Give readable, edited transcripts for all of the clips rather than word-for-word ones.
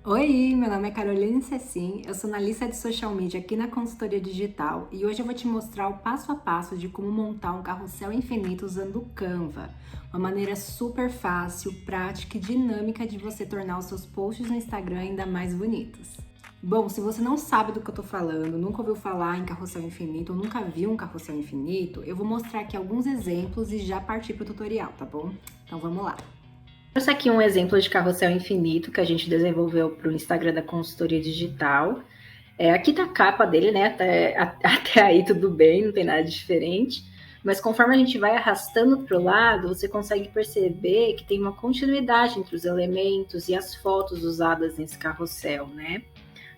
Oi, meu nome é Caroline Cecim, eu sou analista de social media aqui na consultoria digital e hoje eu vou te mostrar o passo a passo de como montar um carrossel infinito usando o Canva. Uma maneira super fácil, prática e dinâmica de você tornar os seus posts no Instagram ainda mais bonitos. Bom, se você não sabe do que eu tô falando, nunca ouviu falar em carrossel infinito ou nunca viu um carrossel infinito, eu vou mostrar aqui alguns exemplos e já partir pro tutorial, tá bom? Então vamos lá. Trouxe aqui um exemplo de carrossel infinito que a gente desenvolveu para o Instagram da consultoria digital. Aqui tá a capa dele, né? Até aí tudo bem, não tem nada de diferente. Mas conforme a gente vai arrastando para o lado, você consegue perceber que tem uma continuidade entre os elementos e as fotos usadas nesse carrossel, né?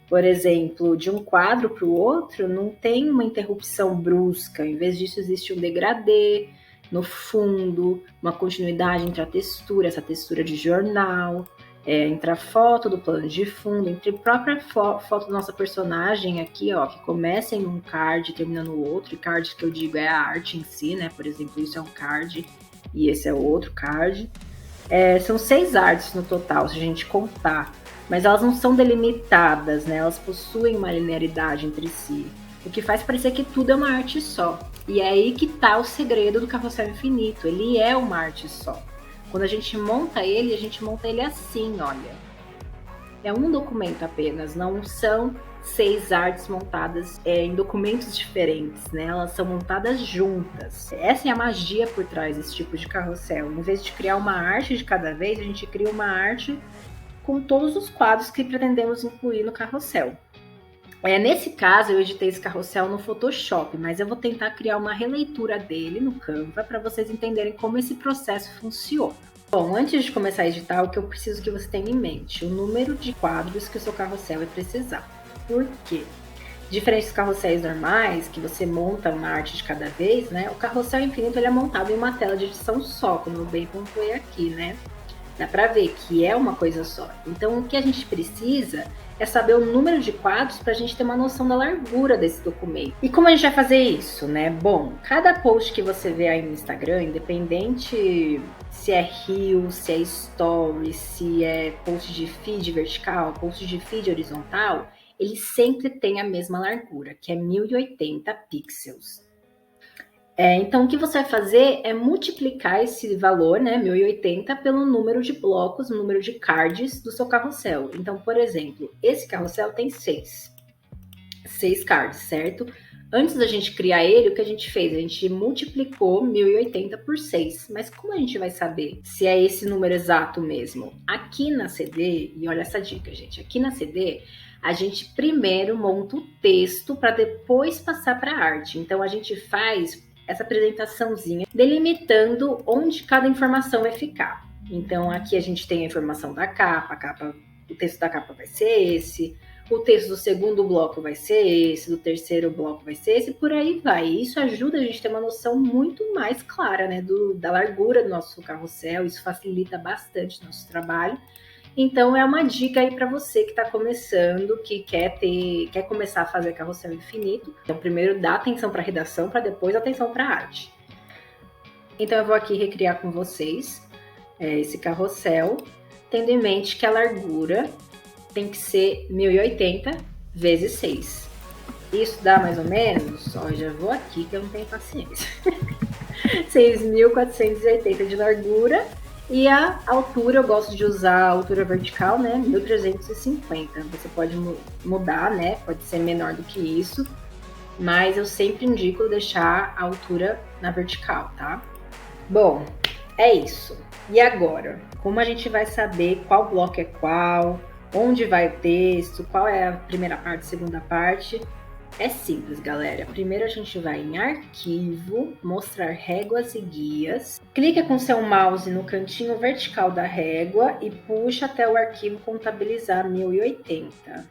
Por exemplo, de um quadro para o outro, não tem uma interrupção brusca. Em vez disso, existe um degradê no fundo, uma continuidade entre a textura, essa textura de jornal, entre a foto do plano de fundo, entre a própria foto da nossa personagem aqui, ó, que começa em um card e termina no outro. E card que eu digo é a arte em si, né? Por exemplo, isso é um card e esse é outro card. São 6 artes no total, se a gente contar. Mas elas não são delimitadas, né? Elas possuem uma linearidade entre si. O que faz parecer que tudo é uma arte só. E é aí que tá o segredo do carrossel infinito. Ele é uma arte só. Quando a gente monta ele assim, olha. É um documento apenas, não são 6 artes montadas em documentos diferentes, né? Elas são montadas juntas. Essa é a magia por trás desse tipo de carrossel. Em vez de criar uma arte de cada vez, a gente cria uma arte com todos os quadros que pretendemos incluir no carrossel. Nesse caso, eu editei esse carrossel no Photoshop, mas eu vou tentar criar uma releitura dele no Canva para vocês entenderem como esse processo funciona. Bom, antes de começar a editar, o que eu preciso que você tenha em mente? O número de quadros que o seu carrossel vai precisar. Por quê? Diferente dos carrosséis normais, que você monta uma arte de cada vez, né? O carrossel infinito ele é montado em uma tela de edição só, como eu bem pontuei aqui, né? Dá para ver que é uma coisa só. Então, o que a gente precisa é saber o número de quadros para a gente ter uma noção da largura desse documento. E como a gente vai fazer isso, né? Bom, cada post que você vê aí no Instagram, independente se é Reel, se é Story, se é post de feed vertical, post de feed horizontal, ele sempre tem a mesma largura, que é 1080 pixels. Então, o que você vai fazer é multiplicar esse valor, né, 1080, pelo número de blocos, o número de cards do seu carrossel. Então, por exemplo, esse carrossel tem 6 cards, certo? Antes da gente criar ele, o que a gente fez? A gente multiplicou 1080 por 6. Mas como a gente vai saber se é esse número exato mesmo? Aqui na CD, e olha essa dica, gente, aqui na CD, a gente primeiro monta o texto para depois passar para a arte. Então, a gente faz essa apresentaçãozinha delimitando onde cada informação vai ficar. Então, aqui a gente tem a informação da capa, o texto da capa vai ser esse, o texto do segundo bloco vai ser esse, do terceiro bloco vai ser esse, por aí vai. E isso ajuda a gente a ter uma noção muito mais clara, né, da largura do nosso carrossel, isso facilita bastante o nosso trabalho. Então, é uma dica aí para você que está começando, que quer começar a fazer carrossel infinito. Então, primeiro dá atenção para a redação, para depois atenção para a arte. Então, eu vou aqui recriar com vocês esse carrossel, tendo em mente que a largura tem que ser 1080 vezes 6. Isso dá mais ou menos, ó, já vou aqui que eu não tenho paciência. 6.480 de largura. E a altura, eu gosto de usar a altura vertical, né, 1350. Você pode mudar, né, pode ser menor do que isso, mas eu sempre indico deixar a altura na vertical, tá? Bom, é isso. E agora, como a gente vai saber qual bloco é qual, onde vai o texto, qual é a primeira parte, segunda parte? É simples, galera. Primeiro a gente vai em arquivo, mostrar réguas e guias. Clica com seu mouse no cantinho vertical da régua e puxa até o arquivo contabilizar 1080,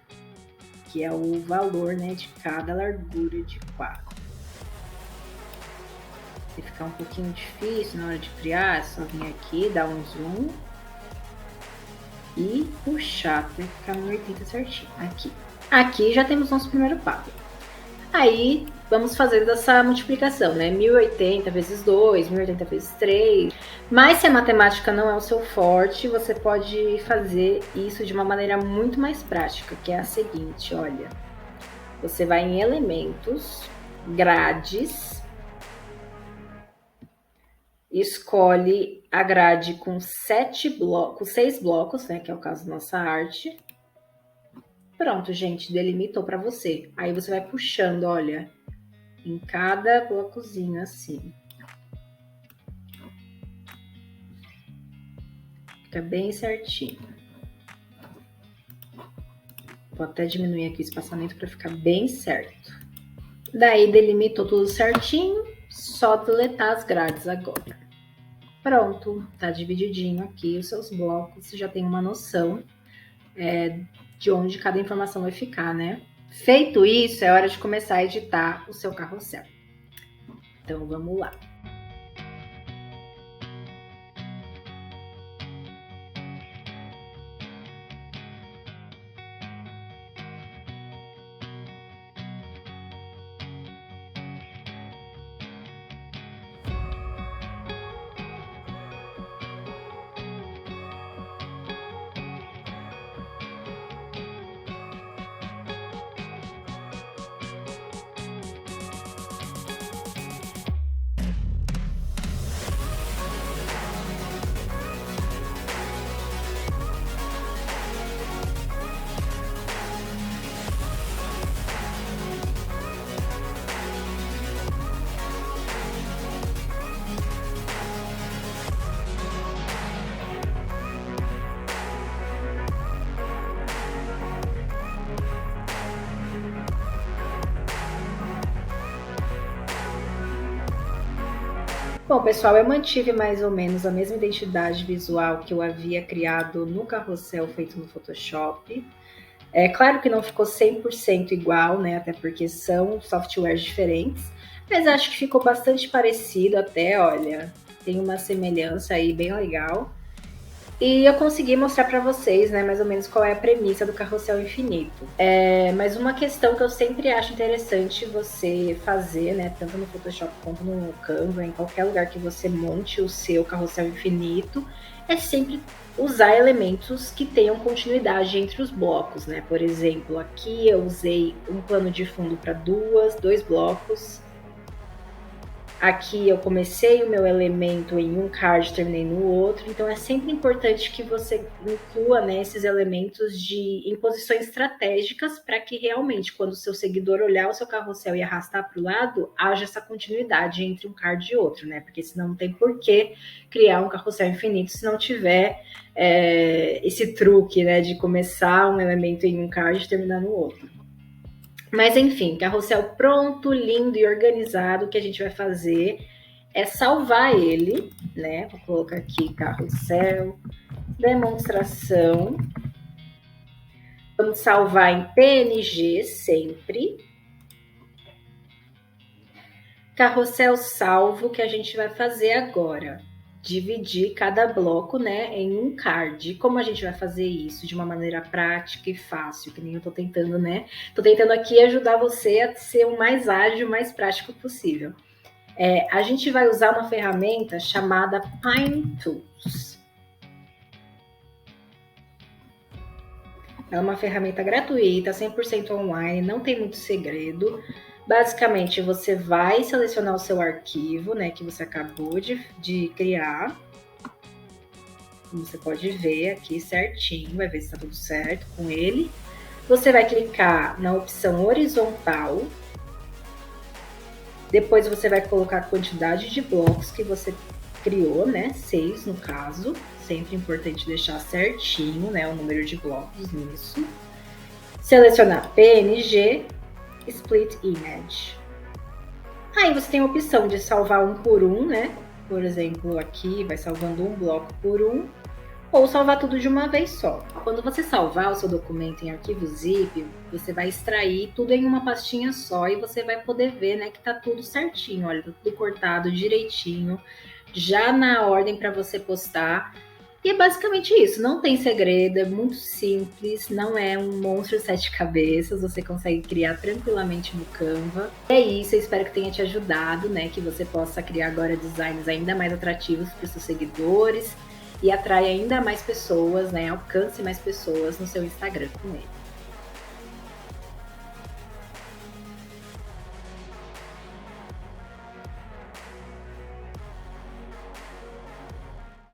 que é o valor, né, de cada largura de quadro. Se ficar um pouquinho difícil na hora de criar, é só vir aqui, dar um zoom e puxar até ficar 1080 certinho. Aqui já temos nosso primeiro quadro. Aí, vamos fazendo essa multiplicação, né? 1080 vezes 2, 1080 vezes 3. Mas se a matemática não é o seu forte, você pode fazer isso de uma maneira muito mais prática, que é a seguinte, olha. Você vai em elementos, grades, escolhe a grade com 6 blocos, né, que é o caso da nossa arte. Pronto, gente, delimitou para você. Aí você vai puxando, olha, em cada blocozinho assim. Fica bem certinho. Vou até diminuir aqui o espaçamento para ficar bem certo. Daí delimitou tudo certinho, só deletar as grades agora. Pronto, tá divididinho aqui os seus blocos, você já tem uma noção de onde cada informação vai ficar, né? Feito isso, é hora de começar a editar o seu carrossel. Então, vamos lá. Bom, pessoal, eu mantive mais ou menos a mesma identidade visual que eu havia criado no carrossel feito no Photoshop. É claro que não ficou 100% igual, né? Até porque são softwares diferentes, mas acho que ficou bastante parecido até, olha, tem uma semelhança aí bem legal. E eu consegui mostrar para vocês, né, mais ou menos qual é a premissa do carrossel infinito. Mas uma questão que eu sempre acho interessante você fazer, né, tanto no Photoshop quanto no Canva, em qualquer lugar que você monte o seu carrossel infinito, é sempre usar elementos que tenham continuidade entre os blocos, né? Por exemplo, aqui eu usei um plano de fundo para dois blocos. Aqui eu comecei o meu elemento em um card, terminei no outro, então é sempre importante que você inclua, né, esses elementos em posições estratégicas para que realmente, quando o seu seguidor olhar o seu carrossel e arrastar para o lado, haja essa continuidade entre um card e outro, né? Porque senão não tem por que criar um carrossel infinito se não tiver esse truque, né, de começar um elemento em um card e terminar no outro. Mas enfim, carrossel pronto, lindo e organizado. O que a gente vai fazer é salvar ele, né? Vou colocar aqui carrossel, demonstração. Vamos salvar em PNG sempre. Carrossel salvo, que a gente vai fazer agora. Dividir cada bloco, né, em um card. Como a gente vai fazer isso de uma maneira prática e fácil, que nem eu tô tentando, né? Tô tentando aqui ajudar você a ser o mais ágil, o mais prático possível. A gente vai usar uma ferramenta chamada Pine Tools. É uma ferramenta gratuita, 100% online, não tem muito segredo. Basicamente, você vai selecionar o seu arquivo, né, que você acabou de criar. Como você pode ver aqui certinho, vai ver se está tudo certo com ele. Você vai clicar na opção horizontal. Depois você vai colocar a quantidade de blocos que você criou, né? 6 no caso. Sempre importante deixar certinho, né, o número de blocos nisso. Selecionar PNG, Split Image. Aí você tem a opção de salvar um por um, né? Por exemplo, aqui vai salvando um bloco por um, ou salvar tudo de uma vez só. Quando você salvar o seu documento em arquivo zip, você vai extrair tudo em uma pastinha só e você vai poder ver, né, que tá tudo certinho, olha, tá tudo cortado direitinho, já na ordem para você postar E é basicamente isso, não tem segredo, é muito simples, não é um monstro de 7 cabeças, você consegue criar tranquilamente no Canva. É isso, eu espero que tenha te ajudado, né? Que você possa criar agora designs ainda mais atrativos para os seus seguidores e atrai ainda mais pessoas, né? Alcance mais pessoas no seu Instagram com ele.